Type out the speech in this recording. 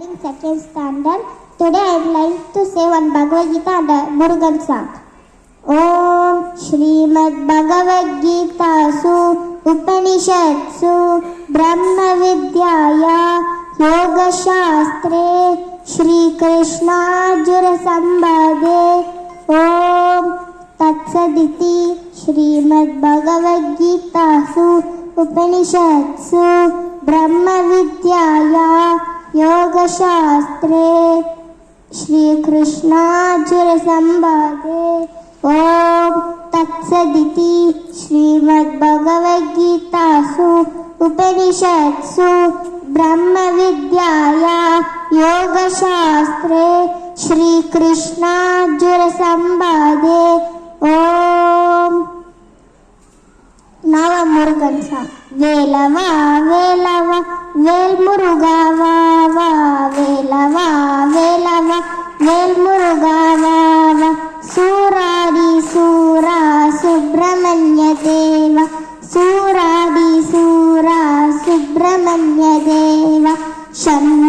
In second standard, today I would like to say one Bhagavad Gita and a Murugan song. Om Shrimad Bhagavad Gita Su Upanishadsu Brahma Vidyaya Yoga Shastre Shri Krishna Arjuna Sambhade Om Tatsaditi Shrimad Bhagavad Gita Su Upanishadsu Brahma Vidyaya Yoga Shastre Shri Krishna Arjuna Sambhade Om Tatsaditi Shrimad Bhagavad Gita Su Upanishadsu Brahma Vidyaya Yoga Shastre Shri Krishna Arjuna Sambhade Om. Now a Murugan song. Velava, Velava, Vel Muruga, Vava, Velava, Velava, Vel Muruga, Vava, Suradi Sura, Subramanya Deva, Suradi Sura, Subramanya Deva, Shan